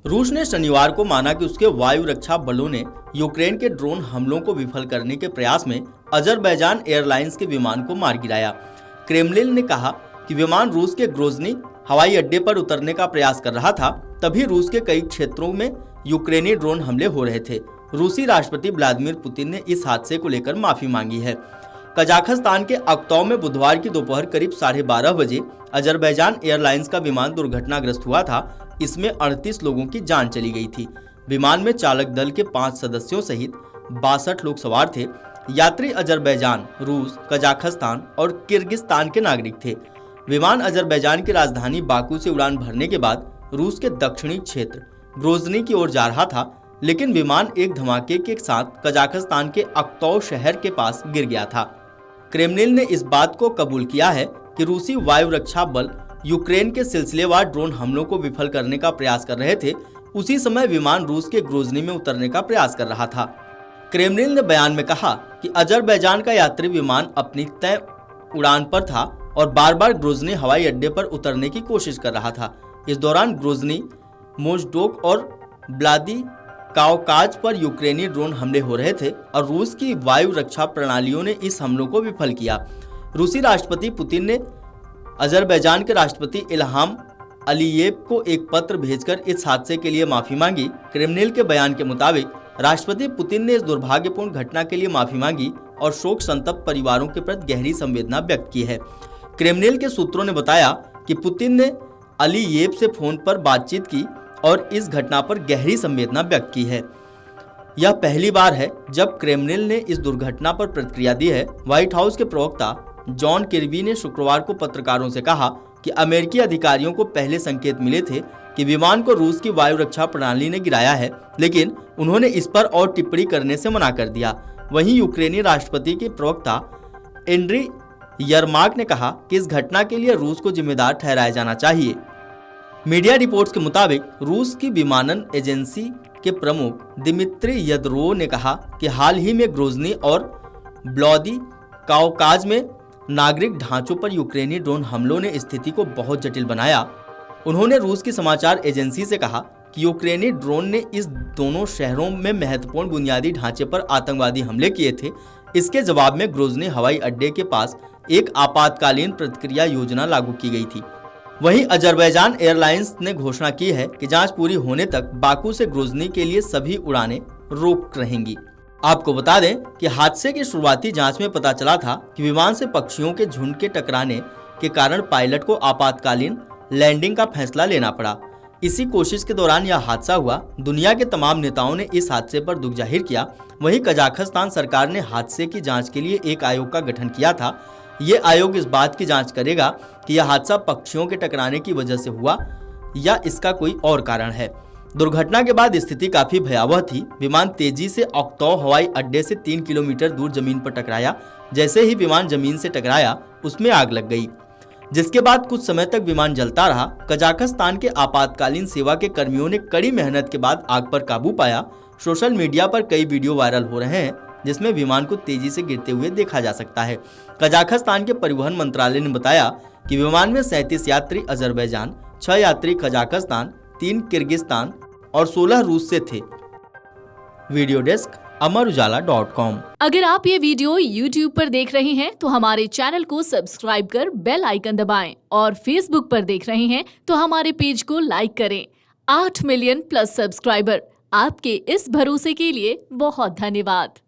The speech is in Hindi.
रूस ने शनिवार को माना कि उसके वायु रक्षा बलों ने यूक्रेन के ड्रोन हमलों को विफल करने के प्रयास में अजरबैजान एयरलाइंस के विमान को मार गिराया। क्रेमलिन ने कहा कि विमान रूस के ग्रोजनी हवाई अड्डे पर उतरने का प्रयास कर रहा था, तभी रूस के कई क्षेत्रों में यूक्रेनी ड्रोन हमले हो रहे थे। रूसी राष्ट्रपति व्लादिमीर पुतिन ने इस हादसे को लेकर माफी मांगी है। कजाकिस्तान के अक्तौ में बुधवार की दोपहर करीब 12:30 बजे अजरबैजान एयरलाइंस का विमान दुर्घटनाग्रस्त हुआ था। इसमें 38 लोगों की जान चली गई थी। विमान में चालक दल के 5 सदस्यों सहित 62 लोग सवार थे। यात्री अजरबैजान, रूस, कजाकिस्तान और किर्गिस्तान के नागरिक थे। विमान अजरबैजान की राजधानी बाकू से उड़ान भरने के बाद रूस के दक्षिणी क्षेत्र ग्रोजनी की ओर जा रहा था, लेकिन विमान एक धमाके के साथ कजाकिस्तान के अक्तौ शहर के पास गिर गया था। क्रेमलिन ने इस बात को कबूल किया है कि रूसी वायु रक्षा बल यूक्रेन के सिलसिलेवार ड्रोन हमलों को विफल करने का प्रयास कर रहे थे। उसी समय विमान रूस के ग्रोजनी में उतरने का प्रयास कर रहा था। क्रेमलिन ने बयान में कहा कि अजरबैजान का यात्री विमान अपनी तय उड़ान पर था और बार बार ग्रोजनी हवाई अड्डे पर उतरने की कोशिश कर रहा था। इस दौरान ग्रोजनी, मोजडोक और व्लादी काउकाज पर यूक्रेनी ड्रोन हमले हो रहे थे और रूस की वायु रक्षा प्रणालियों ने इस हमलों को विफल किया। रूसी राष्ट्रपति पुतिन ने अजरबैजान के राष्ट्रपति इल्हाम अलीयेव को एक पत्र भेजकर इस हादसे के लिए माफी मांगी। क्रेमलिन के बयान के मुताबिक राष्ट्रपति पुतिन ने इस दुर्भाग्यपूर्ण घटना के लिए माफी मांगी और शोक संतप्त परिवारों के प्रति गहरी संवेदना व्यक्त की है। क्रेमलिन के सूत्रों ने बताया कि पुतिन ने अलीयेव से फोन पर बातचीत की और इस घटना पर गहरी संवेदना व्यक्त की है। यह पहली बार है जब क्रेमलिन ने इस दुर्घटना पर प्रतिक्रिया दी है। व्हाइट हाउस के प्रवक्ता जॉन किर्बी ने शुक्रवार को पत्रकारों से कहा कि अमेरिकी अधिकारियों को पहले संकेत मिले थे कि विमान को रूस की वायु रक्षा प्रणाली ने गिराया है, लेकिन उन्होंने इस पर और टिप्पणी करने से मना कर दिया। वहीं यूक्रेनी राष्ट्रपति के प्रवक्ता एंड्री यरमाक ने कहा कि इस घटना के लिए रूस को जिम्मेदार ठहराया जाना चाहिए। मीडिया रिपोर्ट्स के मुताबिक रूस की विमानन एजेंसी के प्रमुख दिमित्री यदरोव ने कहा कि हाल ही में ग्रोजनी और व्लादी काउकाज में नागरिक ढांचों पर यूक्रेनी ड्रोन हमलों ने स्थिति को बहुत जटिल बनाया। उन्होंने रूस की समाचार एजेंसी से कहा कि यूक्रेनी ड्रोन ने इस दोनों शहरों में महत्वपूर्ण बुनियादी ढांचे पर आतंकवादी हमले किए थे। इसके जवाब में ग्रोजनी हवाई अड्डे के पास एक आपातकालीन प्रतिक्रिया योजना लागू की गई थी। वहीं अजरबैजान एयरलाइंस ने घोषणा की है कि जांच पूरी होने तक बाकू से ग्रोजनी के लिए सभी उड़ानें रोक रहेंगी। आपको बता दें कि हादसे की शुरुआती जांच में पता चला था कि विमान से पक्षियों के झुंड के टकराने के कारण पायलट को आपातकालीन लैंडिंग का फैसला लेना पड़ा। इसी कोशिश के दौरान यह हादसा हुआ। दुनिया के तमाम नेताओं ने इस हादसे पर दुख जाहिर किया। वहीं कजाकिस्तान सरकार ने हादसे की जांच के लिए एक आयोग का गठन किया था। ये आयोग इस बात की जांच करेगा कि यह हादसा पक्षियों के टकराने की वजह से हुआ या इसका कोई और कारण है। दुर्घटना के बाद स्थिति काफी भयावह थी। विमान तेजी से अक्तौ हवाई अड्डे से 3 किलोमीटर दूर जमीन पर टकराया। जैसे ही विमान जमीन से टकराया, उसमें आग लग गई, जिसके बाद कुछ समय तक विमान जलता रहा। कजाकिस्तान के आपातकालीन सेवा के कर्मियों ने कड़ी मेहनत के बाद आग पर काबू पाया। सोशल मीडिया पर कई वीडियो वायरल हो रहे हैं जिसमें विमान को तेजी से गिरते हुए देखा जा सकता है। कजाकिस्तान के परिवहन मंत्रालय ने बताया कि विमान में 37 यात्री अजरबैजान, 6 यात्री कजाकिस्तान, 3 किर्गिस्तान और 16 रूस से थे। Video desk Amarujala dot com. अगर आप ये वीडियो YouTube पर देख रहे हैं तो हमारे चैनल को सब्सक्राइब कर बेल आइकन दबाएं और Facebook पर देख रहे हैं तो हमारे पेज को लाइक करें। 8 मिलियन प्लस सब्सक्राइबर, आपके इस भरोसे के लिए बहुत धन्यवाद।